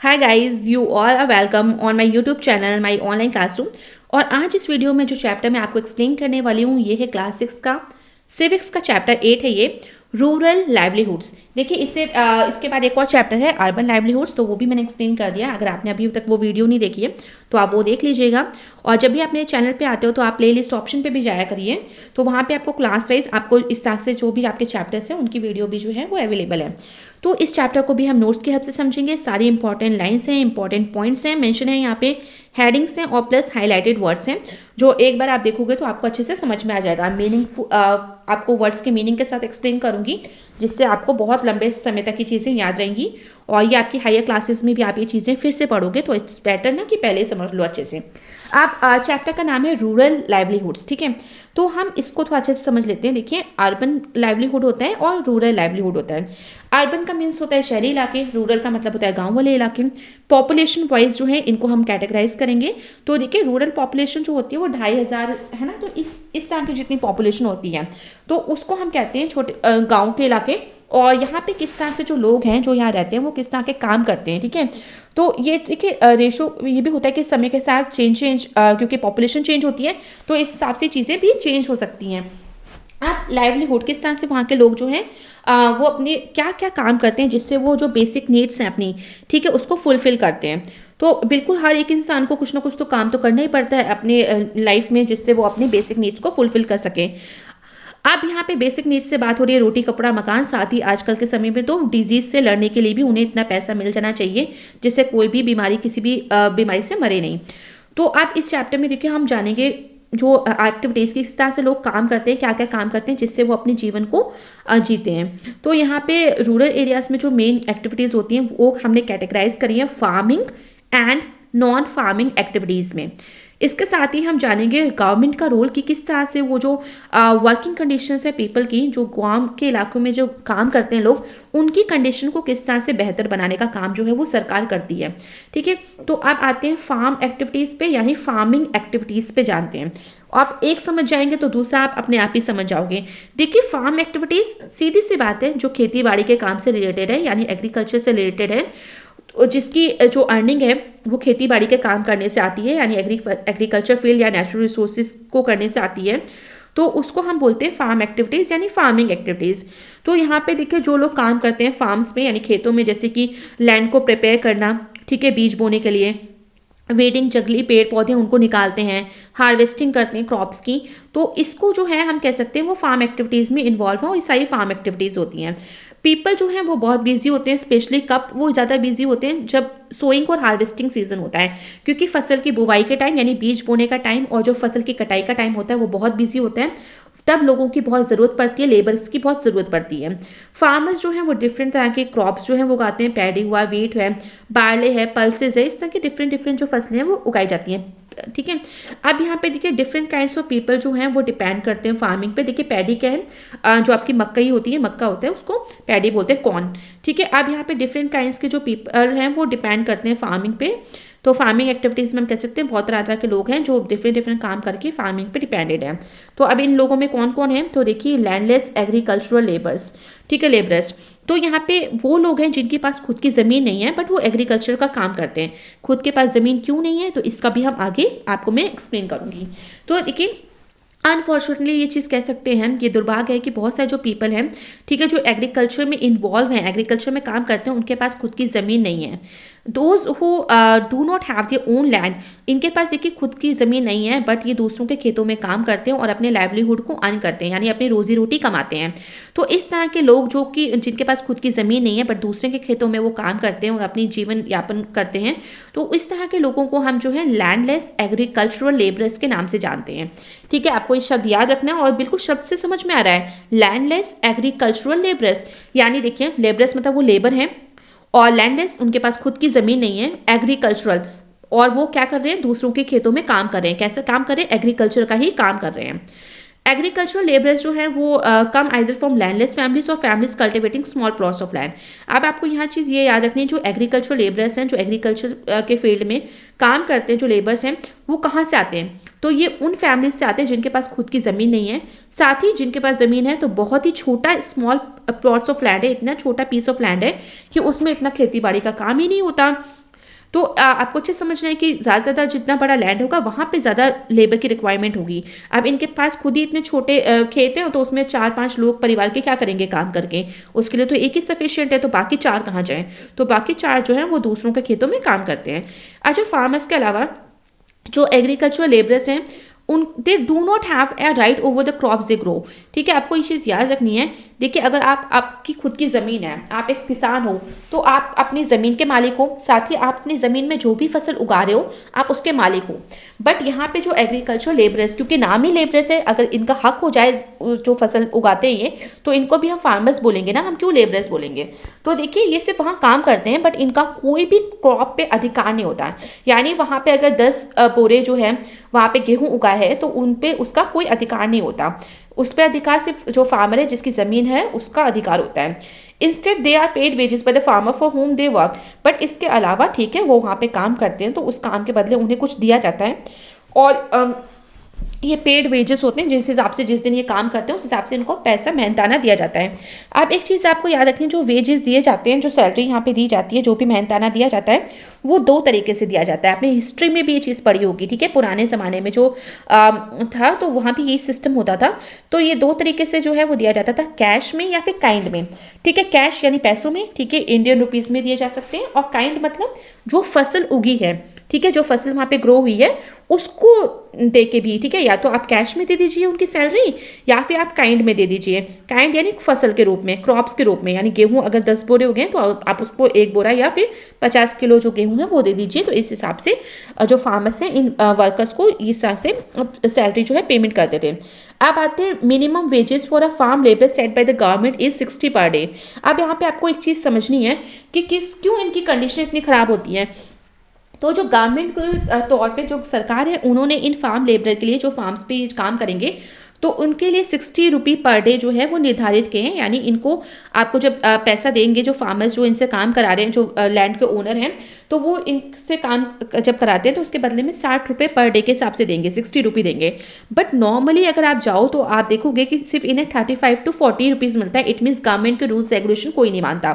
Hi guys, you all are welcome on my YouTube channel my online classroom. और आज इस video में जो चैप्टर मैं आपको एक्सप्लेन करने वाली हूँ ये है क्लास 6 का सिविक्स का चैप्टर 8 है ये रूरल लाइवलीहुड्स। देखिए इसके बाद एक और चैप्टर है अर्बन लाइवलीहुड्स, तो वो भी मैंने एक्सप्लेन कर दिया। अगर आपने अभी तक वो वीडियो नहीं देखी है तो आप वो देख लीजिएगा। और जब भी आप मेरे चैनल पे आते हो तो आप प्लेलिस्ट ऑप्शन पे भी जाया करिए, तो वहाँ पे आपको क्लास वाइज आपको इस तरह से जो भी आपके चैप्टर्स हैं उनकी वीडियो भी जो है वो अवेलेबल है। तो इस चैप्टर को भी हम नोट्स की हेल्प से समझेंगे। सारी इंपॉर्टेंट लाइन्स हैं, इंपॉर्टेंट पॉइंट्स हैं, मेंशन है यहाँ पे, हेडिंग्स हैं और प्लस हाईलाइटेड वर्ड्स हैं, जो एक बार आप देखोगे तो आपको अच्छे से समझ में आ जाएगा। आपको वर्ड्स के मीनिंग के साथ एक्सप्लेन करूंगी, जिससे आपको बहुत लंबे समय तक ये चीज़ें याद रहेंगी। और ये आपकी हायर क्लासेस में भी आप ये चीज़ें फिर से पढ़ोगे तो इट्स बेटर ना कि पहले समझ लो अच्छे से। आप चैप्टर का नाम है रूरल लाइवलीहुड्स, ठीक है। तो हम इसको थोड़ा अच्छे से समझ लेते हैं। देखिए, अर्बन लाइवलीहुड होता है और रूरल लाइवलीहुड होता है। अर्बन का मीन्स होता है शहरी इलाके, रूरल का मतलब होता है गांव वाले इलाके। पॉपुलेशन वाइज जो है इनको हम कैटेगराइज करेंगे। तो देखिए, रूरल पॉपुलेशन जो होती है वो 2500 है ना, तो इस तरह की जितनी पॉपुलेशन होती है तो उसको हम कहते हैं छोटे गाँव के इलाके। और यहाँ पे किस तरह से जो लोग हैं जो यहाँ रहते हैं वो किस तरह के काम करते हैं, ठीक है। तो ये देखिए रेशो ये भी होता है कि समय के साथ चेंज क्योंकि पॉपुलेशन चेंज होती है तो इस हिसाब से चीज़ें भी चेंज हो सकती हैं। आप लाइवलीहुड किस तरह से वहाँ के लोग जो हैं वो अपने क्या क्या काम करते हैं जिससे वो जो बेसिक नीड्स हैं अपनी, ठीक है, उसको फुलफिल करते हैं। तो बिल्कुल हर एक इंसान को कुछ ना कुछ तो काम तो करना ही पड़ता है अपने लाइफ में, जिससे वो अपनी बेसिक नीड्स को फुलफिल कर सके। अब यहाँ पे बेसिक नीड्स से बात हो रही है, रोटी कपड़ा मकान, साथ ही आजकल के समय में तो डिजीज से लड़ने के लिए भी उन्हें इतना पैसा मिल जाना चाहिए जिससे कोई भी बीमारी किसी भी बीमारी से मरे नहीं। तो आप इस चैप्टर में देखिए हम जानेंगे जो एक्टिविटीज़ किस तरह से लोग काम करते हैं, क्या क्या काम करते हैं जिससे वो अपने जीवन को जीते हैं। तो यहाँ पे रूरल एरियाज में जो मेन एक्टिविटीज़ होती हैं वो हमने कैटेगराइज करी है farming and non farming activities में। इसके साथ ही हम जानेंगे गवर्नमेंट का रोल कि किस तरह से वो जो वर्किंग कंडीशंस है पीपल की, जो गांव के इलाकों में जो काम करते हैं लोग, उनकी कंडीशन को किस तरह से बेहतर बनाने का काम जो है वो सरकार करती है, ठीक है। तो अब आते हैं फार्म एक्टिविटीज़ पे, यानी फार्मिंग एक्टिविटीज़ पे जानते हैं। आप एक समझ जाएंगे तो दूसरा आप अपने आप ही समझ जाओगे। देखिए, फार्म एक्टिविटीज़ सीधी सी बात है जो खेती बाड़ी के काम से रिलेटेड है, यानी एग्रीकल्चर से रिलेटेड है, जिसकी जो अर्निंग है वो खेती बाड़ी के काम करने से आती है, यानी एग्रीकल्चर फील्ड या नेचुरल रिसोर्सेज को करने से आती है। तो उसको हम बोलते हैं फार्म एक्टिविटीज़ यानी फार्मिंग एक्टिविटीज़। तो यहाँ पे देखिए जो लोग काम करते हैं फार्म्स में यानी खेतों में, जैसे कि लैंड को प्रिपेयर करना, ठीक है, बीज बोने के लिए, वेडिंग जंगली पेड़ पौधे उनको निकालते हैं, हार्वेस्टिंग करते हैं क्रॉप्स की, तो इसको जो है हम कह सकते हैं वो फार्म एक्टिविटीज़ में इन्वॉल्व हैं और ये सारी फार्म एक्टिविटीज़ होती हैं। पीपल जो हैं वो बहुत बिजी होते हैं, स्पेशली कब वो ज़्यादा बिजी होते हैं जब सोइंग और हार्वेस्टिंग सीजन होता है, क्योंकि फसल की बुवाई के टाइम यानी बीज बोने का टाइम और जो फसल की कटाई का टाइम होता है वो बहुत बिजी होता है। तब लोगों की बहुत ज़रूरत पड़ती है, लेबर्स की बहुत ज़रूरत पड़ती है। फार्मर्स जो हैं वो डिफरेंट तरह के क्रॉप्स जो हैं वो उगाते हैं, पैडी हुआ, वीट है, बार्ले है, पल्सेज है, इस तरह की डिफरेंट जो फसलें हैं वो उगाई जाती हैं, ठीक है। अब यहाँ पे देखिए डिफरेंट काइंड्स ऑफ पीपल जो हैं वो डिपेंड करते हैं फार्मिंग पे। देखिए पैडी क्या है, जो आपकी मक्कई होती है, मक्का होता है, उसको पैडी बोलते हैं, कॉर्न, ठीक है। अब यहाँ पे डिफरेंट काइंड्स के जो पीपल हैं वो डिपेंड करते हैं फार्मिंग पे। तो फार्मिंग एक्टिविटीज़ में हम कह सकते हैं बहुत तरह तरह के लोग हैं जो डिफरेंट काम करके फार्मिंग पे डिपेंडेड हैं। तो अब इन लोगों में कौन कौन है, तो देखिए लैंडलेस एग्रीकल्चरल लेबर्स, ठीक है, लेबरर्स। तो यहाँ पे वो लोग हैं जिनके पास खुद की ज़मीन नहीं है बट वो एग्रीकल्चर का काम करते हैं। खुद के पास ज़मीन क्यों नहीं है तो इसका भी हम आगे आपको मैं एक्सप्लेन करूँगी। तो देखिए अनफॉर्चुनेटली ये चीज़ कह सकते हैं, ये दुर्भाग्य है कि बहुत सारे जो पीपल हैं, ठीक है, जो एग्रीकल्चर में इन्वॉल्व हैं, एग्रीकल्चर में काम करते हैं, उनके पास खुद की ज़मीन नहीं है। Those who do not have their own land, इनके पास देखिए खुद की ज़मीन नहीं है बट ये दूसरों के खेतों में काम करते हैं और अपने लाइवलीहुड को अर्न करते हैं, यानी अपनी रोजी रोटी कमाते हैं। तो इस तरह के लोग जो कि जिनके पास खुद की ज़मीन नहीं है बट दूसरे के खेतों में वो काम करते हैं और अपनी जीवन यापन करते हैं, तो इस तरह के लोगों को हम जो है लैंडलेस एग्रीकल्चरल लेबरर्स के नाम से जानते हैं, ठीक है। आपको ये शब्द याद रखना है और बिल्कुल शब्द से समझ में आ रहा है, लैंडलेस एग्रीकल्चरल लेबरर्स, यानी देखिए लेबरर्स मतलब वो लेबर हैं और लैंडलेस उनके पास खुद की ज़मीन नहीं है, एग्रीकल्चरल और वो क्या कर रहे हैं, दूसरों के खेतों में काम कर रहे हैं। कैसे काम कर रहे हैं, एग्रीकल्चर का ही काम कर रहे हैं। एग्रीकल्चरल लेबरर्स जो है वो कम आइदर फ्रॉम लैंडलेस फैमिलीज और families cultivating small plots of land. अब आपको यहाँ चीज़ ये याद रखनी है, जो एग्रीकल्चरल लेबरर्स हैं, जो एग्रीकल्चर के फील्ड में काम करते हैं, जो लेबर्स हैं, वो कहाँ से आते हैं, तो ये उन फैमिलीज से आते हैं जिनके पास खुद की ज़मीन नहीं है। साथ ही जिनके पास ज़मीन है तो बहुत ही छोटा स्मॉल प्लॉट्स ऑफ लैंड है, इतना छोटा पीस ऑफ लैंड है कि उसमें इतना खेती बाड़ी का काम ही नहीं होता। तो आपको अच्छे समझना है कि ज़्यादा से ज़्यादा जितना बड़ा लैंड होगा वहाँ पे ज़्यादा लेबर की रिक्वायरमेंट होगी। अब इनके पास खुद ही इतने छोटे खेत हैं, तो उसमें 4-5 लोग परिवार के क्या करेंगे काम करके, उसके लिए तो एक ही सफिशिएंट है, तो बाकी 4 कहाँ जाएँ? तो बाकी 4 जो हैं वो दूसरों के खेतों में काम करते हैं। अच्छा, फार्मर्स के अलावा जो एग्रीकल्चरल लेबरर्स हैं उन they do not have a right over the crops they grow. ठीक है, आपको ये चीज़ याद रखनी है। देखिए, अगर आपकी खुद की ज़मीन है, आप एक किसान हो, तो आप अपनी ज़मीन के मालिक हो, साथ ही आप अपनी ज़मीन में जो भी फसल उगा रहे हो आप उसके मालिक हो। बट यहाँ पे जो एग्रीकल्चर लेबरर्स, क्योंकि नाम ही लेबरर्स है, अगर इनका हक हो जाए जो फसल उगाते हैं ये, तो इनको भी हम फार्मर्स बोलेंगे ना, हम क्यों लेबरर्स बोलेंगे? तो देखिए, ये सिर्फ वहाँ काम करते हैं, बट इनका कोई भी क्रॉप पे अधिकार नहीं होता है। यानी वहाँ पे अगर 10 बोरे जो है वहाँ पे गेहूं उगा है, तो उन पे उसका कोई अधिकार नहीं होता। उस पर अधिकार सिर्फ जो फार्मर है, जिसकी ज़मीन है, उसका अधिकार होता है। Instead they are paid wages by the farmer for whom they work. But इसके अलावा ठीक है, वो वहाँ पे काम करते हैं, तो उस काम के बदले उन्हें कुछ दिया जाता है। और ये पेड वेजेस होते हैं, जिस हिसाब से जिस दिन ये काम करते हैं उस हिसाब से इनको पैसा मेहनताना दिया जाता है। अब एक चीज़ आपको याद रखनी है, जो वेजेस दिए जाते हैं, जो सैलरी यहाँ पे दी जाती है, जो भी मेहनताना दिया जाता है, वो 2 तरीके से दिया जाता है। आपने हिस्ट्री में भी ये चीज़ पढ़ी होगी, ठीक है, पुराने ज़माने में जो था, तो वहाँ भी यही सिस्टम होता था। तो ये 2 तरीके से जो है वो दिया जाता था, कैश में या फिर काइंड में। ठीक है, कैश यानी पैसों में, ठीक है, इंडियन रुपीज़ में दिए जा सकते हैं, और काइंड मतलब जो फसल उगी है, ठीक है, जो फसल वहाँ पे ग्रो हुई है उसको दे के भी, ठीक है, या तो आप कैश में दे दीजिए उनकी सैलरी, या फिर आप काइंड में दे दीजिए। काइंड यानी फसल के रूप में, क्रॉप्स के रूप में, यानी गेहूं अगर 10 बोरे हो गए तो आप उसको 1 बोरा या फिर 50 किलो जो गेहूं है वो दे दीजिए। तो इस हिसाब से जो फार्मर्स हैं, इन वर्कर्स को इस हिसाब से सैलरी जो है पेमेंट करते थे। अब आते हैं minimum wages for a farm labour set by the government is 60 per day. अब यहाँ पे आपको एक चीज़ समझनी है कि क्यों इनकी कंडीशन इतनी ख़राब होती है। तो जो गवर्नमेंट के तौर पे जो सरकार है, उन्होंने इन फार्म लेबर के लिए, जो फार्म्स पे काम करेंगे, तो उनके लिए 60 रुपी पर डे जो है वो निर्धारित किए हैं। यानी इनको आपको जब पैसा देंगे, जो फार्मर्स जो इनसे काम करा रहे हैं, जो लैंड के ओनर हैं, तो वो इनसे काम जब कराते हैं तो उसके बदले में 60 रुपये पर डे के हिसाब से देंगे, 60 रुपी देंगे। बट नॉर्मली अगर आप जाओ तो आप देखोगे कि सिर्फ इन्हें 35 टू 40 रुपीज़ मिलता है। इट मीन्स गवर्नमेंट के रूल्स रेगुलेशन कोई नहीं मानता।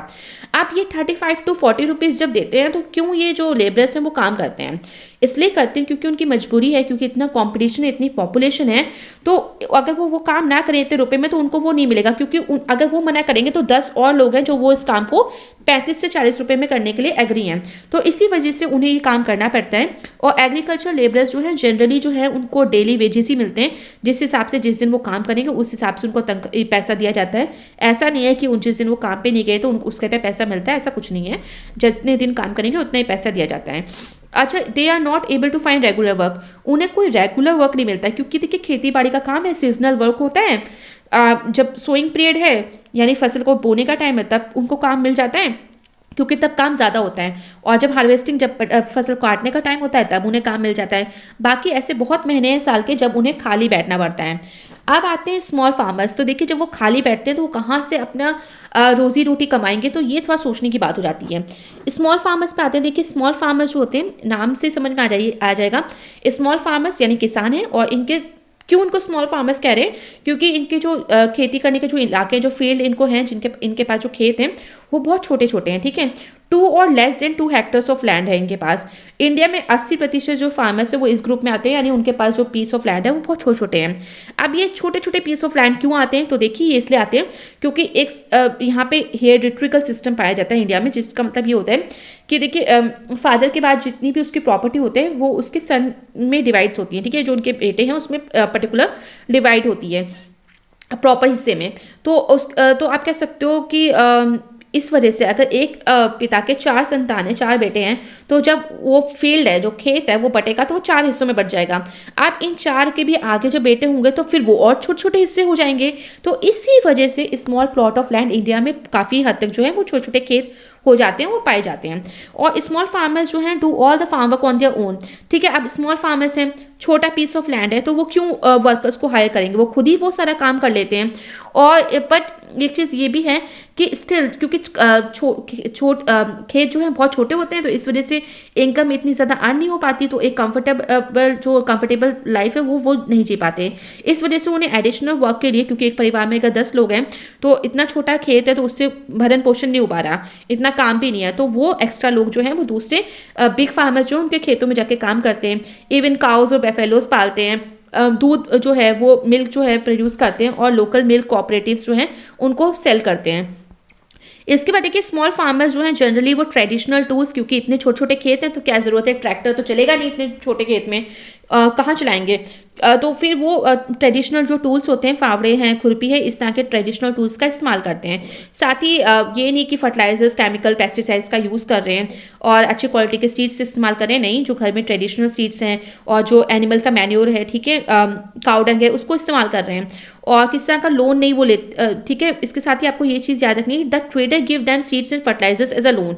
आप ये 35 टू 40 रुपीज़ जब देते हैं, तो क्यों ये जो लेबरर्स हैं वो काम करते हैं? इसलिए करते हैं क्योंकि उनकी मजबूरी है, क्योंकि इतना कंपटीशन है, इतनी पॉपुलेशन है। तो अगर वो काम ना करें इतने रुपए में, तो उनको वो नहीं मिलेगा, क्योंकि अगर वो मना करेंगे तो 10 और लोग हैं जो वो इस काम को 35 से 40 रुपए में करने के लिए एग्री हैं। तो इसी वजह से उन्हें ये काम करना पड़ता है। और एग्रीकल्चर लेबरर्स जो है जनरली जो है उनको डेली वेजेस ही मिलते हैं, जिस हिसाब से जिस दिन वो काम करेंगे उस हिसाब से उनको पैसा दिया जाता है। ऐसा नहीं है कि जिस दिन वो काम पे नहीं गए तो उसके पे पैसा मिलता है, ऐसा कुछ नहीं है। जितने दिन काम करेंगे उतना ही पैसा दिया जाता है। अच्छा, they are not able to find regular work. उन्हें कोई रेगुलर वर्क नहीं मिलता, क्योंकि देखिए खेती बाड़ी का काम है, सीजनल वर्क होता है। जब सोइंग पीरियड है, यानी फसल को बोने का टाइम है, तब उनको काम मिल जाता है, क्योंकि तब काम ज़्यादा होता है। और जब हार्वेस्टिंग, जब फसल काटने का टाइम होता है, तब उन्हें काम मिल जाता है। बाकी ऐसे बहुत महीने हैं साल के जब उन्हें खाली बैठना पड़ता है। अब आते हैं स्मॉल फार्मर्स। तो देखिए, जब वो खाली बैठते हैं तो वो कहाँ से अपना रोजी रोटी कमाएंगे, तो ये थोड़ा सोचने की बात हो जाती है। स्मॉल फार्मर्स पे आते हैं। देखिए, स्मॉल फार्मर्स जो होते हैं, नाम से समझ में आ जाएगा। स्मॉल फार्मर्स यानी किसान हैं, और इनके क्यों इनको स्मॉल फार्मर्स कह रहे हैं? क्योंकि इनके जो खेती करने के जो इलाके हैं, जो फील्ड इनको हैं, इनके पास जो खेत हैं वो बहुत छोटे छोटे हैं, ठीक है। 2 और less than 2 hectares of land है इनके पास। इंडिया में 80% जो फार्मर्स है वो इस ग्रुप में आते हैं, यानी उनके पास जो पीस ऑफ लैंड है वो बहुत छोटे छोटे हैं। अब ये छोटे छोटे पीस ऑफ लैंड क्यों आते हैं? तो देखिए, ये इसलिए आते हैं क्योंकि एक यहाँ पे हेरिडिट्रिकल सिस्टम पाया जाता है इंडिया में, जिसका मतलब ये होता है कि देखिए, फादर के बाद जितनी भी उसकी प्रॉपर्टी होते हैं वो उसके सन में डिवाइड्स होती है, ठीक है। जो उनके बेटे हैं उसमें पर्टिकुलर डिवाइड होती है प्रॉपर हिस्से में। तो आप कह सकते हो कि इस वजह से अगर एक पिता के 4 संतान हैं, 4 बेटे हैं, तो जब वो फील्ड है, जो खेत है, वो बटेगा तो वो 4 हिस्सों में बट जाएगा। आप इन 4 के भी आगे जो बेटे होंगे तो फिर वो और छोटे छोटे हिस्से हो जाएंगे। तो इसी वजह से small plot of land India में काफ़ी हद तक जो है वो छोटे छोटे खेत हो जाते हैं, वो पाए जाते हैं। और स्मॉल फार्मर्स जो हैं do all the farm work on their own, ठीक है। अब स्मॉल फार्मर्स हैं, छोटा पीस ऑफ लैंड है, तो वो क्यों वर्कर्स को हायर करेंगे? वो खुद ही वो सारा काम कर लेते हैं। और बट एक चीज़ ये भी है कि स्टिल क्योंकि खेत जो है बहुत छोटे होते हैं, तो इस वजह से इनकम इतनी ज़्यादा अर्न नहीं हो पाती, तो एक कंफर्टेबल लाइफ है वो नहीं जी पाते। इस वजह से उन्हें एडिशनल वर्क के लिए, क्योंकि एक परिवार में अगर 10 लोग हैं तो इतना छोटा खेत है तो उससे भरण पोषण नहीं हो पा रहा, इतना काम भी नहीं है, तो वो एक्स्ट्रा लोग जो हैं वो दूसरे बिग फार्मर्स जो उनके खेतों में जाके काम करते हैं। इवन काउज और बेफेलोज पालते हैं, दूध जो है वो मिल्क जो है प्रोड्यूस करते हैं और लोकल मिल्क कोऑपरेटिव्स जो हैं उनको सेल करते हैं। इसके बाद देखिए स्मॉल फार्मर्स जो हैं जनरली वो ट्रेडिशनल टूल्स, क्योंकि इतने छोटे छोटे खेत हैं तो क्या ज़रूरत है, ट्रैक्टर तो चलेगा नहीं इतने छोटे खेत में, कहाँ चलाएंगे, तो फिर वो ट्रेडिशनल जो टूल्स होते हैं, फावड़े हैं, खुरपी है, इस तरह के ट्रेडिशनल टूल्स का इस्तेमाल करते हैं। साथ ही ये नहीं कि फर्टिलाइजर्स, केमिकल, पेस्टिसाइड्स का यूज़ कर रहे हैं और अच्छी क्वालिटी के सीड्स इस्तेमाल कर रहे हैं, नहीं, जो घर में ट्रेडिशनल सीड्स हैं और जो एनिमल का मैन्योर है, ठीक है, काउ डंग है, उसको इस्तेमाल कर रहे हैं और किस तरह का लोन नहीं वो ले, ठीक है। इसके साथ ही आपको ये चीज़ याद रखनी है, the trader give them seeds and fertilizers as a loan.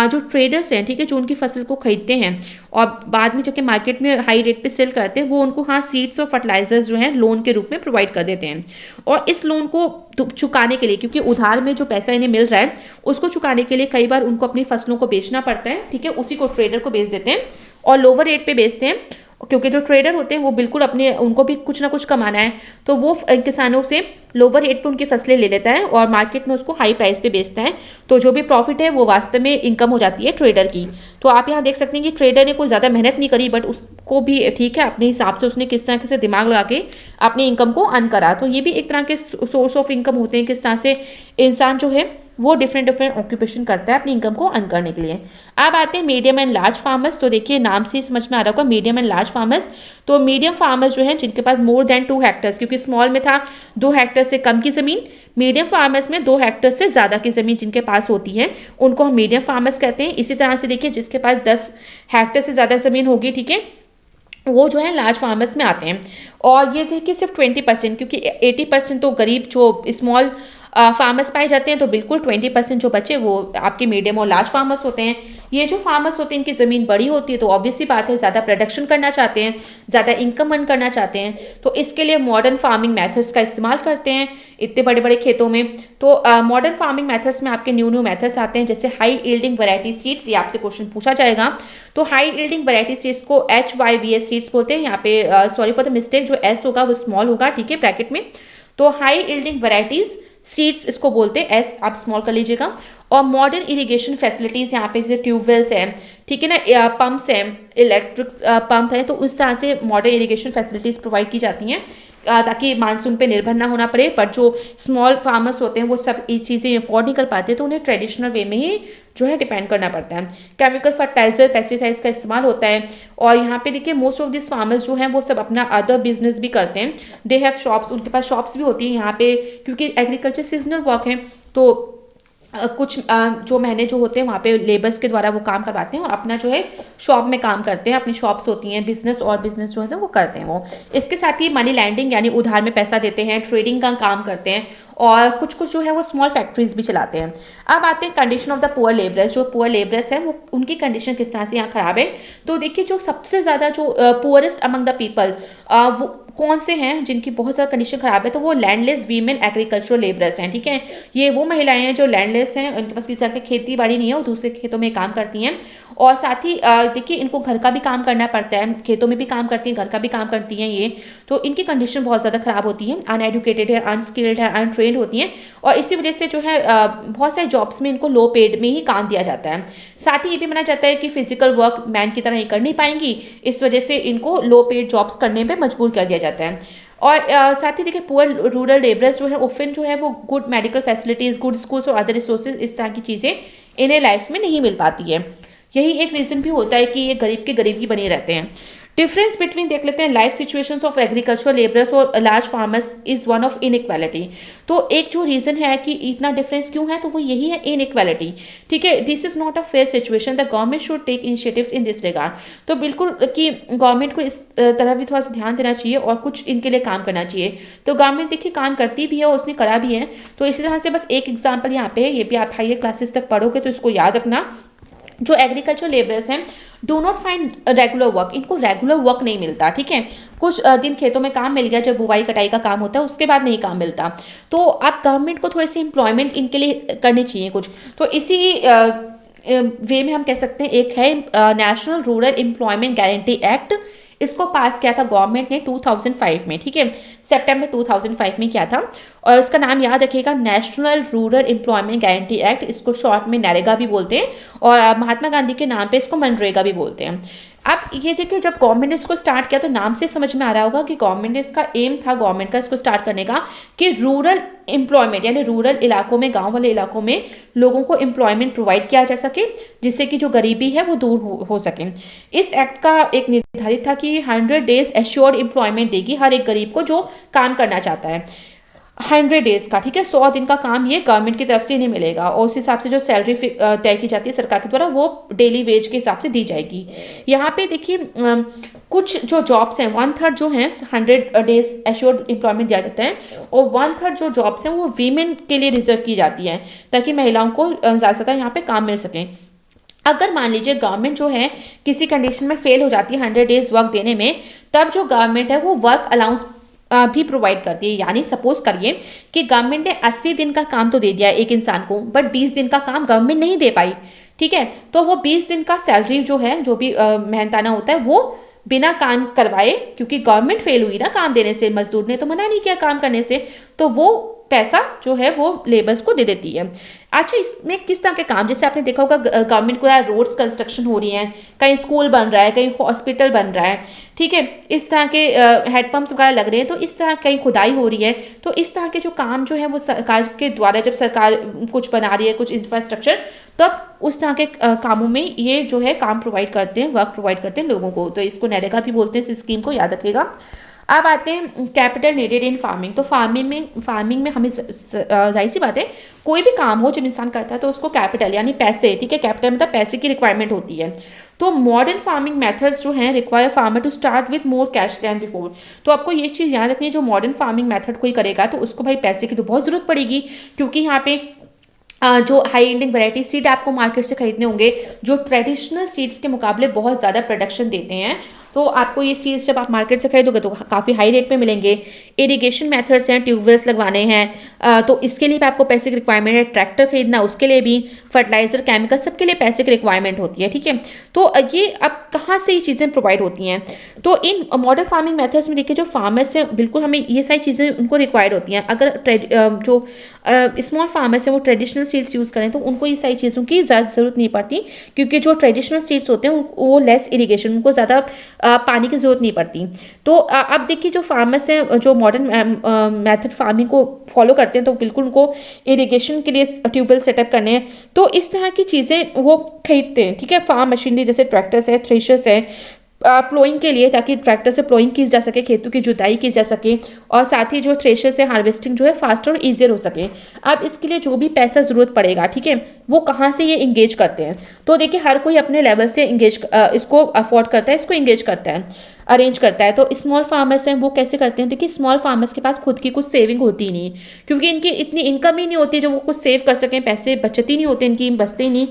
जो ट्रेडर्स हैं, ठीक है, जो उनकी फसल को खरीदते हैं और बाद में जाके मार्केट में हाई रेट पे सेल करते हैं, वो उनको हाँ सीड्स और फर्टिलाइजर्स जो हैं लोन के रूप में प्रोवाइड कर देते हैं। और इस लोन को चुकाने के लिए, क्योंकि उधार में जो पैसा इन्हें मिल रहा है उसको चुकाने के लिए कई बार उनको अपनी फसलों को बेचना पड़ता है, ठीक है, उसी को ट्रेडर को बेच देते हैं और लोअर रेट पे बेचते हैं, क्योंकि जो ट्रेडर होते हैं वो बिल्कुल अपने, उनको भी कुछ ना कुछ कमाना है, तो वो किसानों से लोअर रेट पे उनकी फसलें ले लेता है और मार्केट में उसको हाई प्राइस पे बेचता है, तो जो भी प्रॉफिट है वो वास्तव में इनकम हो जाती है ट्रेडर की। तो आप यहाँ देख सकते हैं कि ट्रेडर ने कोई ज़्यादा मेहनत नहीं करी, बट उसको भी ठीक है अपने हिसाब से उसने किस तरह से दिमाग लगा के अपनी इनकम को अर्न करा। तो ये भी एक तरह के सोर्स ऑफ इनकम होते हैं, किस तरह से इंसान जो है वो डिफरेंट ऑक्यूपेशन करता है अपनी इनकम को अर्न करने के लिए। अब आते हैं मीडियम एंड लार्ज फार्मर्स। तो देखिए नाम से ही समझ में आ रहा होगा मीडियम एंड लार्ज फार्मर्स। तो मीडियम फार्मर्स जो हैं जिनके पास मोर देन 2 हेक्टर्स, क्योंकि स्मॉल में था 2 हेक्टर से कम की ज़मीन, मीडियम फार्मर्स में 2 हेक्टर से ज़्यादा की ज़मीन जिनके पास होती है उनको हम मीडियम फार्मर्स कहते हैं। इसी तरह से देखिए जिसके पास 10 हेक्टर से ज़्यादा ज़मीन होगी, ठीक है, वो जो है लार्ज फार्मर्स में आते हैं। और ये थे कि सिर्फ 20%, क्योंकि 80% तो गरीब जो स्मॉल फार्मर्स पाए जाते हैं, तो बिल्कुल 20% जो बचे वो आपके मीडियम और लार्ज फार्मर्स होते हैं। ये जो फार्मर्स होते हैं इनकी ज़मीन बड़ी होती है, तो ऑब्वियस सी बात है ज़्यादा प्रोडक्शन करना चाहते हैं, ज़्यादा इनकम अर्न करना चाहते हैं, तो इसके लिए मॉडर्न फार्मिंग मेथड्स का इस्तेमाल करते हैं इतने बड़े बड़े खेतों में। तो मॉडर्न फार्मिंग मेथड्स में आपके न्यू मेथड्स आते हैं, जैसे हाई यील्डिंग वैरायटी सीड्स। ये आपसे क्वेश्चन पूछा जाएगा। तो हाई यील्डिंग वैरायटी सीड्स को HYVS सीड्स बोलते हैं। यहाँ पे सॉरी फॉर द मिस्टेक, जो S होगा वो स्मॉल होगा, ठीक है, ब्रैकेट में। तो हाई यील्डिंग वैरायटीज सीड्स इसको बोलते हैं, एस आप स्मॉल कर लीजिएगा। और मॉडर्न इरिगेशन फैसिलिटीज़ यहाँ पे जैसे ट्यूबवेल्स हैं, ठीक है ना, पंप्स हैं, इलेक्ट्रिक पंप है, तो उस तरह से मॉडर्न इरिगेशन फैसिलिटीज़ प्रोवाइड की जाती हैं ताकि मानसून पे निर्भर ना होना पड़े। पर जो स्मॉल फार्मर्स होते हैं वो सब ये चीज़ें अफोर्ड नहीं कर पाते, तो उन्हें ट्रेडिशनल वे में ही जो है डिपेंड करना पड़ता है। केमिकल फर्टिलाइजर, पेस्टिसाइड्स का इस्तेमाल होता है। और यहाँ पे देखिए मोस्ट ऑफ दिस फार्मर्स जो हैं वो सब अपना अदर बिजनेस भी करते हैं। दे हैव शॉप्स, उनके पास शॉप्स भी होती हैं यहाँ पे, क्योंकि एग्रीकल्चर सीजनल वर्क है, तो कुछ जो महीने जो होते हैं वहाँ पे लेबर्स के द्वारा वो काम करवाते हैं और अपना जो है शॉप में काम करते हैं, अपनी शॉप्स होती हैं, बिजनेस जो है वो करते हैं वो। इसके साथ ही मनी लैंडिंग यानी उधार में पैसा देते हैं, ट्रेडिंग का काम करते हैं और कुछ जो है वो स्मॉल फैक्ट्रीज भी चलाते हैं। अब आते हैं condition of the poor labourers. जो पुअर लेबरर्स हैं वो उनकी कंडीशन किस तरह से यहाँ खराब है। तो देखिए जो सबसे ज़्यादा जो पुअरेस्ट अमंग द पीपल वो कौन से हैं जिनकी बहुत ज़्यादा कंडीशन खराब है, तो वो लैंडलेस वीमेन एग्रीकल्चरल लेबरर्स हैं, ठीक है। ये वो महिलाएं हैं जो लैंडलेस हैं, उनके पास किसी तरह की खेती बाड़ी नहीं है, वो दूसरे खेतों में काम करती हैं। और साथ ही देखिए इनको घर का भी काम करना पड़ता है, खेतों में भी काम करती हैं, घर का भी काम करती हैं ये, तो इनकी कंडीशन बहुत ज़्यादा ख़राब होती है। अनएडुकेटेड है, अनस्किल्ड है, अनट्रेंड होती हैं और इसी वजह से जो है बहुत सारे जॉब्स में इनको लो पेड में ही काम दिया जाता है। साथ ही ये भी माना जाता है कि फिजिकल वर्क मैन की तरह ही कर नहीं पाएंगी, इस वजह से इनको लो पेड जॉब्स करने में मजबूर कर दिया जाता है। और साथ ही देखिए पुअर रूरल लेबरर्स जो है ऑफन जो है वो good medical facilities, good schools और अदर रिसोर्सेज, इस तरह की चीज़ें इन्हें लाइफ में नहीं मिल पाती है। यही एक रीज़न भी होता है कि ये गरीब के गरीब ही बने रहते हैं। डिफरेंस बिटवीन देख लेते हैं life situations of agricultural labourers और large farmers is one of inequality. तो एक जो रीज़न है कि इतना डिफरेंस क्यों है, तो वो यही है इनइक्वालिटी, ठीक है। This is not a fair situation, the government should take initiatives in this regard. तो बिल्कुल कि गवर्नमेंट को इस तरह भी थोड़ा सा ध्यान देना चाहिए और कुछ इनके लिए काम करना चाहिए। तो गवर्नमेंट देखिए काम करती भी है और उसने करा भी है। तो इसी तरह से बस एक एग्जाम्पल यहाँ पे है, ये भी आप हायर क्लासेस तक पढ़ोगे तो इसको याद रखना। जो एग्रीकल्चर लेबरर्स हैं do not find regular work, इनको रेगुलर वर्क नहीं मिलता, ठीक है। कुछ दिन खेतों में काम मिल गया, जब बुवाई कटाई का काम होता है उसके बाद नहीं काम मिलता। तो आप गवर्नमेंट को थोड़ी सी एम्प्लॉयमेंट इनके लिए करनी चाहिए कुछ। तो इसी वे में हम कह सकते हैं एक है national rural employment guarantee act. इसको पास किया था गवर्नमेंट ने 2005 में, ठीक है, सितंबर 2005 में किया था। और इसका नाम याद रखिएगा, national rural employment guarantee act. इसको शॉर्ट में नरेगा भी बोलते हैं और महात्मा गांधी के नाम पे इसको मनरेगा भी बोलते हैं। अब ये देखिए, जब गवर्नमेंट ने इसको स्टार्ट किया तो नाम से समझ में आ रहा होगा कि गवर्नमेंट ने इसका एम था गवर्नमेंट का इसको स्टार्ट करने का कि रूरल एम्प्लॉयमेंट यानी रूरल इलाकों में, गांव वाले इलाकों में लोगों को एम्प्लॉयमेंट प्रोवाइड किया जा सके, जिससे कि जो गरीबी है वो दूर हो सके। इस एक्ट का एक निर्धारित था कि 100 डेज एश्योर्ड एम्प्लॉयमेंट देगी हर एक गरीब को जो काम करना चाहता है, 100 डेज का, ठीक है, 100 दिन का काम ये गवर्नमेंट की तरफ से इन्हें मिलेगा। और उस हिसाब से जो सैलरी तय की जाती है सरकार के द्वारा वो डेली वेज के हिसाब से दी जाएगी। यहाँ पे देखिए कुछ जो जॉब्स हैं 1/3 जो हैं 100 डेज एश्योर्ड एम्प्लॉयमेंट दिया जाता है, और 1/3 जो जॉब्स हैं वो वीमेन के लिए रिजर्व की जाती है ताकि महिलाओं को ज़्यादा से ज़्यादा यहाँ पे काम मिल सके। अगर मान लीजिए गवर्नमेंट जो है किसी कंडीशन में फेल हो जाती है 100 डेज वर्क देने में, तब जो गवर्नमेंट है वो वर्क अलाउंस भी प्रोवाइड करती है। यानी सपोज करिए कि गवर्नमेंट ने 80 दिन का काम तो दे दिया एक इंसान को, बट 20 दिन का काम गवर्नमेंट नहीं दे पाई, ठीक है, तो वो 20 दिन का सैलरी जो है, जो भी मेहनताना होता है, वो बिना काम करवाए, क्योंकि गवर्नमेंट फेल हुई ना काम देने से, मजदूर ने तो मना नहीं किया काम करने से, तो वो पैसा जो है वो लेबर्स को दे देती है। अच्छा, इसमें किस तरह के काम, जैसे आपने देखा होगा गवर्नमेंट को यार रोड्स कंस्ट्रक्शन हो रही हैं, कहीं स्कूल बन रहा है, कहीं हॉस्पिटल बन रहा है, ठीक है, इस तरह के हेडपम्प्स वगैरह लग रहे हैं, तो इस तरह कहीं खुदाई हो रही है, तो इस तरह के जो काम जो है वो सरकार के द्वारा, जब सरकार कुछ बना रही है कुछ इंफ्रास्ट्रक्चर, तब उस तरह के कामों में ये जो है काम प्रोवाइड करते हैं, वर्क प्रोवाइड करते हैं लोगों को। तो इसको नरेगा भी बोलते हैं, इस स्कीम को याद रखिएगा। अब आते हैं कैपिटल नीडेड इन फार्मिंग। तो फार्मिंग में हमें जाहिर सी बात है कोई भी काम हो जब इंसान करता है तो उसको कैपिटल यानी पैसे, ठीक है, कैपिटल मतलब पैसे की रिक्वायरमेंट होती है। तो मॉडर्न फार्मिंग मेथड्स जो हैं require farmer to start with more cash than before. तो आपको ये चीज़ याद रखनी है, जो मॉडर्न फार्मिंग मेथड कोई करेगा तो उसको भाई पैसे की तो बहुत ज़रूरत पड़ेगी, क्योंकि यहाँ पे जो हाई यील्डिंग वैरायटी सीड आपको मार्केट से खरीदने होंगे जो ट्रेडिशनल सीड्स के मुकाबले बहुत ज़्यादा प्रोडक्शन देते हैं। तो आपको ये सीड्स जब आप मार्केट से खरीदोगे तो काफ़ी हाई रेट पे मिलेंगे। इरिगेशन मेथड्स हैं, ट्यूबवेल्स लगवाने हैं, तो इसके लिए भी आपको पैसे की रिक्वायरमेंट है। ट्रैक्टर खरीदना उसके लिए भी, फर्टिलाइजर, केमिकल, सबके लिए पैसे की रिक्वायरमेंट होती है, ठीक है। तो ये अब कहाँ से ये चीज़ें प्रोवाइड होती हैं, तो इन मॉडर्न फार्मिंग मेथड्स में देखिए जो फार्मर्स हैं बिल्कुल हमें ये सारी चीज़ें उनको रिक्वायर्ड होती हैं। अगर जो स्मॉल फार्मर्स हैं वो ट्रेडिशनल सीड्स यूज़ करें तो उनको ये सारी चीज़ों की ज़्यादा ज़रूरत नहीं पड़ती, क्योंकि जो ट्रेडिशनल सीड्स होते हैं वो लेस इरीगेशन, उनको ज़्यादा पानी की ज़रूरत नहीं पड़ती। तो अब देखिए जो फार्मर्स हैं जो मॉडर्न मेथड फार्मिंग को फॉलो करते हैं तो बिल्कुल उनको इरीगेशन के लिए ट्यूबवेल सेटअप करने हैं, तो इस तरह की चीज़ें वो खरीदते हैं, ठीक है। फार्म मशीनरी जैसे ट्रैक्टर्स है, थ्रेशर्स है, प्लोइंग के लिए, ताकि ट्रैक्टर से प्लोइंग की जा सके, खेतों की जुताई की जा सके, और साथ ही जो थ्रेशर से हार्वेस्टिंग जो है फास्टर और ईजियर हो सके। अब इसके लिए जो भी पैसा ज़रूरत पड़ेगा, ठीक है, वो कहाँ से ये इंगेज करते हैं, तो देखिए हर कोई अपने लेवल से इसको अफोर्ड करता है, इसको इंगेज करता है, अरेंज करता है। तो स्मॉल फार्मर्स हैं वो कैसे करते हैं, देखिए स्मॉल फार्मर्स के पास खुद की कुछ सेविंग होती ही नहीं, क्योंकि इनकी इतनी इनकम ही नहीं होती जो वो कुछ सेव कर सकें, पैसे बचत ही नहीं होते इनकी, बचते ही नहीं।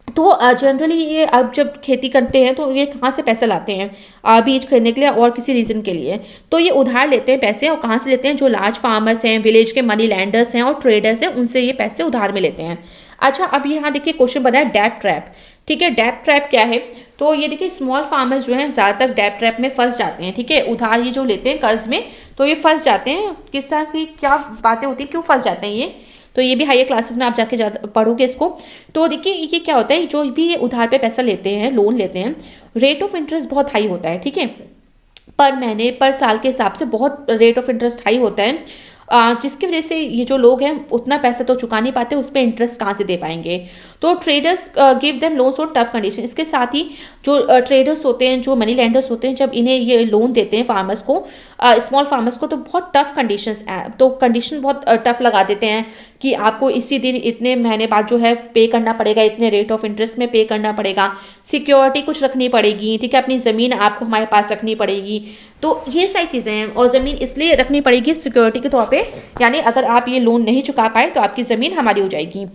तो जनरली ये अब जब खेती करते हैं तो ये कहाँ से पैसे लाते हैं, बीज खरीदने के लिए और किसी रीज़न के लिए, तो ये उधार लेते हैं पैसे। और कहाँ से लेते हैं, जो लार्ज फार्मर्स हैं, विलेज के मनी लैंडर्स हैं और ट्रेडर्स हैं, उनसे ये पैसे उधार में लेते हैं। अच्छा, अब यहाँ देखिए क्वेश्चन बना है डेट ट्रैप, ठीक है। डेट ट्रैप क्या है, तो ये देखिए स्मॉल फार्मर्स जो हैं ज़्यादातर डेट ट्रैप में फंस जाते हैं, ठीक है। उधार ये जो लेते हैं कर्ज में, तो ये फंस जाते हैं। किस तरह से क्या बातें होती हैं, क्यों फंस जाते हैं ये, तो ये भी हायर क्लासेस में आप जाके पढ़ोगे इसको। तो देखिए ये क्या होता है, जो भी ये उधार पे पैसा लेते हैं, लोन लेते हैं, रेट ऑफ इंटरेस्ट बहुत हाई होता है, ठीक है, पर महीने पर साल के हिसाब से बहुत रेट ऑफ इंटरेस्ट हाई होता है, जिसकी वजह से ये जो लोग हैं उतना पैसा तो चुका नहीं पाते, उस पर इंटरेस्ट कहाँ से दे पाएंगे। तो traders give them loans on tough condition. इसके साथ ही जो ट्रेडर्स होते हैं, जो मनी लैंडर्स होते हैं, जब इन्हें ये लोन देते हैं फार्मर्स को, स्मॉल फार्मर्स को, तो बहुत टफ कंडीशंस, तो कंडीशन बहुत टफ लगा देते हैं कि आपको इसी दिन इतने महीने बाद जो है पे करना पड़ेगा, इतने रेट ऑफ इंटरेस्ट में पे करना पड़ेगा, सिक्योरिटी कुछ रखनी पड़ेगी, ठीक है, अपनी ज़मीन आपको हमारे पास रखनी पड़ेगी। तो ये सारी चीज़ें हैं, और ज़मीन इसलिए रखनी पड़ेगी सिक्योरिटी के तौर पे, यानी अगर आप ये लोन नहीं चुका पाए तो आपकी ज़मीन हमारी हो जाएगी।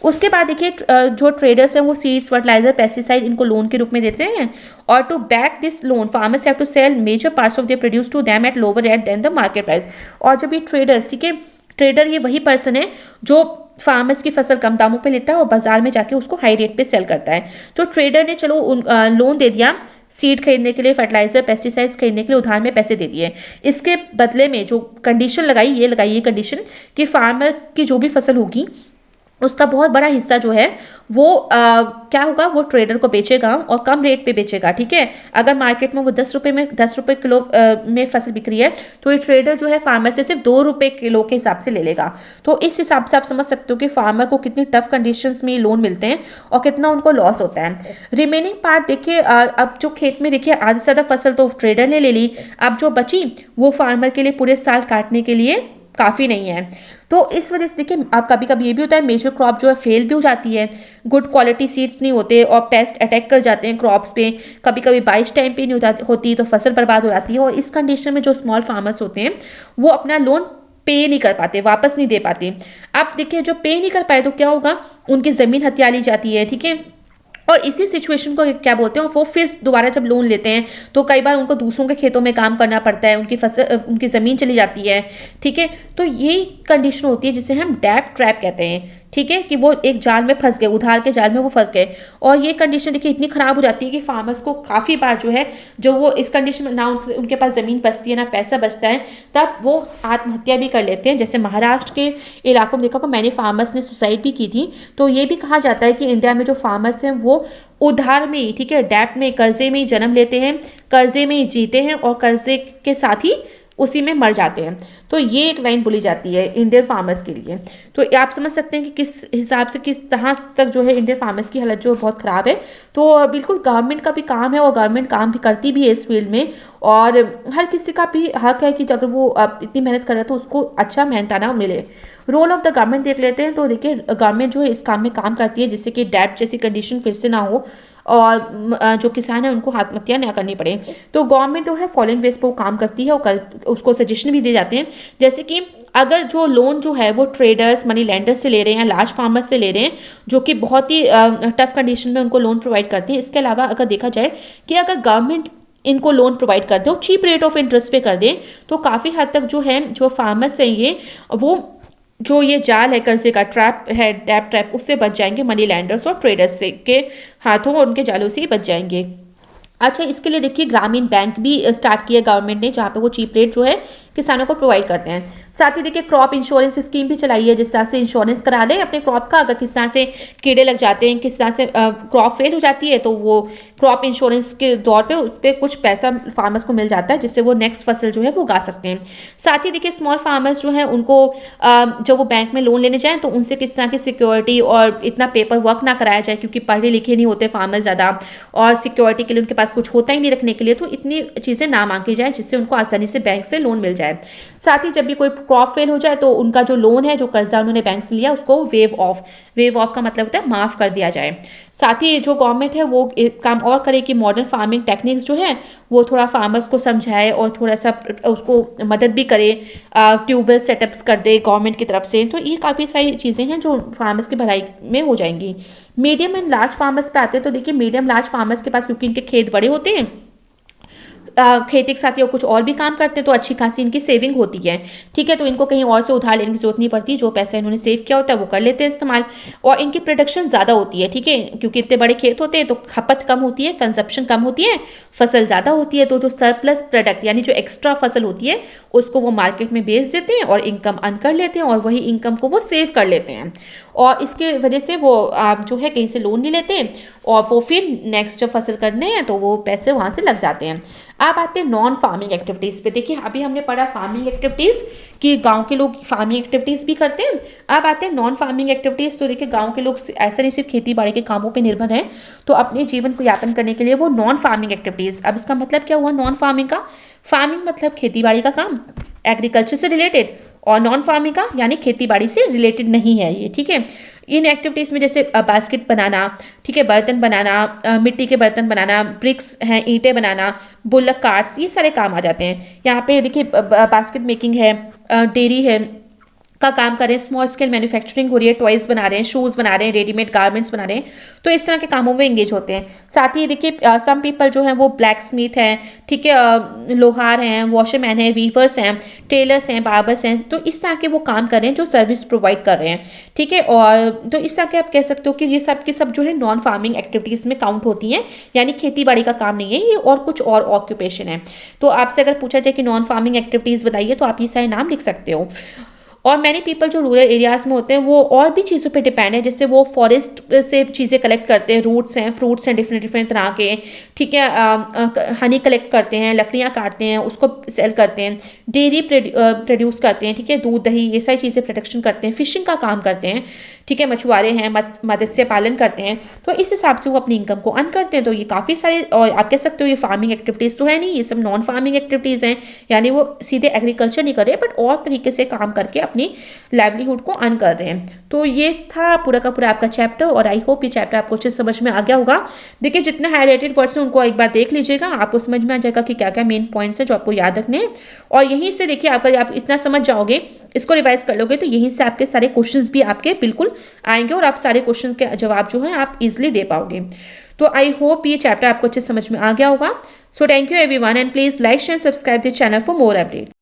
उसके बाद देखिए जो ट्रेडर्स हैं वो सीड्स, फर्टिलाइजर, पेस्टिसाइड इनको लोन के रूप में देते हैं, और to back this loan farmers have to sell major parts of the produce to them at lower rate than the market price. और जब ये ट्रेडर्स, ठीक है, ट्रेडर ये वही पर्सन है जो फार्मर्स की फसल कम दामों पे लेता है और बाजार में जाके उसको हाई रेट पे सेल करता है। तो ट्रेडर ने चलो लोन दे दिया सीड खरीदने के लिए, फर्टिलाइजर, पेस्टिसाइड्स खरीदने के लिए उधार में पैसे दे दिए। इसके बदले में जो कंडीशन लगाई, ये लगाई ये कंडीशन कि फार्मर की जो भी फसल होगी उसका बहुत बड़ा हिस्सा जो है वो क्या होगा, वो ट्रेडर को बेचेगा और कम रेट पे बेचेगा, ठीक है। अगर मार्केट में वो 10 रुपये में 10 रुपये किलो में फसल बिक रही है तो ये ट्रेडर जो है फार्मर से सिर्फ 2 रुपये किलो के हिसाब से ले लेगा। तो इस हिसाब से आप समझ सकते हो कि फार्मर को कितनी टफ कंडीशंस में लोन मिलते हैं और कितना उनको लॉस होता है। रिमेनिंग पार्ट देखिए, अब जो खेत में देखिए आधी से ज़्यादा फसल तो ट्रेडर ने ले ली, अब जो बची वो फार्मर के लिए पूरे साल काटने के लिए काफ़ी नहीं है। तो इस वजह से देखिए अब कभी कभी ये भी होता है मेजर क्रॉप जो है फेल भी हो जाती है, गुड क्वालिटी सीड्स नहीं होते और पेस्ट अटैक कर जाते हैं क्रॉप्स पे, कभी कभी बारिश टाइम पे नहीं होती तो फसल बर्बाद हो जाती है। और इस कंडीशन में जो स्मॉल फार्मर्स होते हैं वो अपना लोन पे नहीं कर पाते, वापस नहीं दे पाते। अब देखिए जो पे नहीं कर पाए तो क्या होगा, उनकी ज़मीन हथिया ली जाती है, ठीक है। और इसी सिचुएशन को क्या बोलते हैं, वो फिर दोबारा जब लोन लेते हैं तो कई बार उनको दूसरों के खेतों में काम करना पड़ता है, उनकी फसल, उनकी ज़मीन चली जाती है, ठीक है। तो ये कंडीशन होती है जिसे हम डेट ट्रैप कहते हैं, ठीक है, कि वो एक जाल में फंस गए, उधार के जाल में वो फंस गए। और ये कंडीशन देखिए इतनी ख़राब हो जाती है कि फार्मर्स को काफ़ी बार जो है, जो वो इस कंडीशन में ना उनके पास ज़मीन बचती है ना पैसा बचता है, तब वो आत्महत्या भी कर लेते हैं। जैसे महाराष्ट्र के इलाकों में देखा को मैंने फार्मर्स ने सुसाइड भी की थी। तो ये भी कहा जाता है कि इंडिया में जो फार्मर्स हैं वो उधार में ही, ठीक है, डेट में, कर्जे में ही जन्म लेते हैं, कर्जे में ही जीते हैं और कर्जे के साथ ही उसी में मर जाते हैं। तो ये एक लाइन बोली जाती है इंडियन फार्मर्स के लिए। तो आप समझ सकते हैं कि किस हिसाब से किस तरह तक जो है इंडियन फार्मर्स की हालत जो बहुत ख़राब है। तो बिल्कुल गवर्नमेंट का भी काम है और गवर्नमेंट काम भी करती भी है इस फील्ड में, और हर किसी का भी हक है कि अगर वो इतनी मेहनत करे तो उसको अच्छा मेहनताना मिले। रोल ऑफ द गवर्नमेंट देख लेते हैं। तो देखिए गवर्नमेंट जो है इस काम में काम करती है जिससे कि डेट जैसी कंडीशन फिर से ना हो और जो किसान है उनको आत्महत्या ना करनी पड़े। तो गवर्नमेंट जो है फॉलोइंग बेस पर काम करती है और उसको सजेशन भी दिए जाते हैं, जैसे कि अगर जो लोन जो है वो ट्रेडर्स, मनी लेंडर्स से ले रहे हैं, लार्ज फार्मर्स से ले रहे हैं जो कि बहुत ही टफ कंडीशन में उनको लोन प्रोवाइड करते हैं। इसके अलावा अगर देखा जाए कि अगर गवर्नमेंट इनको लोन प्रोवाइड कर दे और चीप रेट ऑफ इंटरेस्ट पे कर दे तो काफ़ी हद तक जो है जो फार्मर्स हैं ये वो जो ये जाल है कर्जे का, ट्रैप है, डेट ट्रैप, उससे बच जाएंगे मनी लैंडर्स और ट्रेडर्स से के हाथों और उनके जालों से ही बच जाएंगे। अच्छा, इसके लिए देखिए ग्रामीण बैंक भी स्टार्ट किया गवर्नमेंट ने, जहाँ पे वो चीप रेट जो है किसानों को प्रोवाइड करते हैं। साथ ही देखिए क्रॉप इंश्योरेंस स्कीम भी चलाई है, जिस तरह से इंश्योरेंस करा लें अपने क्रॉप का, अगर किस तरह से कीड़े लग जाते हैं, किस तरह से क्रॉप फेल हो जाती है तो वो क्रॉप इंश्योरेंस के दौर पे उस पर कुछ पैसा फार्मर्स को मिल जाता है जिससे वो नेक्स्ट फसल जो है वो उगा सकते हैं। साथ ही देखिए स्मॉल फार्मर्स जो है उनको जब वो बैंक में लोन लेने जाएँ तो उनसे किस तरह की सिक्योरिटी और इतना पेपर वर्क ना कराया जाए, क्योंकि पढ़े लिखे नहीं होते फार्मर ज़्यादा और सिक्योरिटी के लिए उनके पास कुछ होता ही नहीं रखने के लिए, तो इतनी चीज़ें ना मांगी जाए जिससे उनको आसानी से बैंक से लोन मिल जाए। साथ ही जब भी कोई क्रॉप फेल हो जाए तो उनका जो लोन है, जो कर्जा उन्होंने बैंक से लिया, उसको वेव ऑफ का मतलब होता है माफ़ कर दिया जाए। साथ ही जो गवर्नमेंट है वो एक काम और करे कि मॉडर्न फार्मिंग टेक्निक्स जो है वो थोड़ा फार्मर्स को समझाए और थोड़ा सा उसको मदद भी करे, ट्यूबवेल सेटअप्स कर दे गवर्नमेंट की तरफ से। तो ये काफ़ी सारी चीज़ें हैं जो फार्मर्स की भलाई में हो जाएंगी। मीडियम एंड लार्ज फार्मर्स पे आते हैं तो देखिए मीडियम लार्ज फार्मर्स के पास, क्योंकि इनके खेत बड़े होते हैं, खेती के साथ ये कुछ और भी काम करते हैं तो अच्छी खासी इनकी सेविंग होती है, ठीक है। तो इनको कहीं और से उधार लेने की जरूरत नहीं पड़ती, जो पैसा इन्होंने सेव किया होता है वो कर लेते हैं इस्तेमाल, और इनकी प्रोडक्शन ज़्यादा होती है, ठीक है, क्योंकि इतने बड़े खेत होते हैं तो खपत कम होती है, कंजप्शन कम होती है, फसल ज़्यादा होती है। तो जो सरप्लस प्रोडक्ट यानी जो एक्स्ट्रा फसल होती है उसको वो मार्केट में बेच देते हैं और इनकम अर्न कर लेते हैं और वही इनकम को वो सेव कर लेते हैं, और इसके वजह से वो जो है कहीं से लोन नहीं लेते हैं और वो फिर नेक्स्ट जब फसल करने हैं तो वो पैसे वहाँ से लग जाते हैं। अब आते हैं नॉन फार्मिंग एक्टिविटीज़ पे। देखिए अभी हमने पढ़ा फार्मिंग एक्टिविटीज़ कि गांव के लोग फार्मिंग एक्टिविटीज़ भी करते हैं। अब आते हैं नॉन फार्मिंग एक्टिविटीज़। तो देखिए गांव के लोग ऐसा नहीं सिर्फ खेती बाड़ी के कामों पे निर्भर हैं, तो अपने जीवन को यापन करने के लिए वो नॉन फार्मिंग एक्टिविटीज़। अब इसका मतलब क्या हुआ नॉन फार्मिंग का? फार्मिंग मतलब खेती बाड़ी का काम, एग्रीकल्चर से रिलेटेड, और नॉन फार्मिंग का यानी खेती बाड़ी से रिलेटेड नहीं है ये, ठीक है। इन एक्टिविटीज़ में जैसे बास्केट बनाना, ठीक है, बर्तन बनाना, मिट्टी के बर्तन बनाना, ब्रिक्स हैं, ईंटें बनाना, बुल्लक कार्ट्स, ये सारे काम आ जाते हैं। यहाँ पे देखिए बास्केट मेकिंग है, डेयरी है का काम कर रहे हैं, स्मॉल स्केल मैन्युफैक्चरिंग हो रही है, टॉयज़ बना रहे हैं, शूज़ बना रहे हैं, रेडीमेड गारमेंट्स बना रहे हैं, तो इस तरह के कामों में एंगेज होते हैं। साथ ही देखिए सम पीपल जो हैं वो ब्लैक स्मिथ हैं, ठीक है, लोहार हैं, वॉशरमैन हैं, वीवर्स हैं, टेलर्स हैं, बार्बर्स हैं, तो इस तरह के वो काम कर रहे हैं जो सर्विस प्रोवाइड कर रहे हैं, ठीक है। और तो इस तरह के आप कह सकते हो कि ये सब के सब जो है नॉन फार्मिंग एक्टिविटीज़ में काउंट होती हैं, यानी खेती बाड़ी का काम नहीं है ये, और कुछ और ऑक्यूपेशन है। तो आपसे अगर पूछा जाए कि नॉन फार्मिंग एक्टिविटीज़ बताइए तो आप ये सारे नाम लिख सकते हो। और मैनी पीपल जो रूरल एरियाज़ में होते हैं वो और भी चीज़ों पे डिपेंड है, जैसे वो फॉरेस्ट से चीज़ें कलेक्ट करते हैं, रूट्स हैं, फ्रूट्स हैं, डिफरेंट डिफरेंट तरह के, ठीक है, हनी कलेक्ट करते हैं, लकड़ियाँ काटते हैं, उसको सेल करते हैं, डेयरी प्रोड्यूस करते हैं, ठीक है, दूध दही ये सारी चीज़ें प्रोडक्शन करते हैं, फिशिंग का काम करते हैं, ठीक है, मछुआरे हैं, मत्स्य पालन करते हैं, तो इस हिसाब से वो अपनी इनकम को अर्न करते हैं। तो ये काफ़ी सारे, और आप कह सकते हो ये फार्मिंग एक्टिविटीज़ तो है नहीं, ये सब नॉन फार्मिंग एक्टिविटीज़ हैं, यानी वो सीधे एग्रीकल्चर नहीं कर रहे बट और तरीके से काम करके अपनी लाइवलीहुड को अर्न कर रहे हैं। तो ये था पूरा का पूरा आपका चैप्टर, और आई होप ये चैप्टर आपको अच्छे समझ में आ गया होगा। देखिए जितने हाईलाइटेड वर्ड्स हैं उनको एक बार देख लीजिएगा, आपको समझ में आ जाएगा कि क्या क्या मेन पॉइंट्स हैं जो आपको याद रखने हैं। और यहीं से देखिए अगर आप इतना समझ जाओगे, इसको रिवाइज कर लोगे, तो यहीं से आपके सारे क्वेश्चंस भी आपके बिल्कुल आएंगे और आप सारे क्वेश्चन के जवाब जो है आप इजिली दे पाओगे। तो आई होप ये चैप्टर आपको अच्छे समझ में आ गया होगा। So thank you everyone, and please like share subscribe the channel for more updates.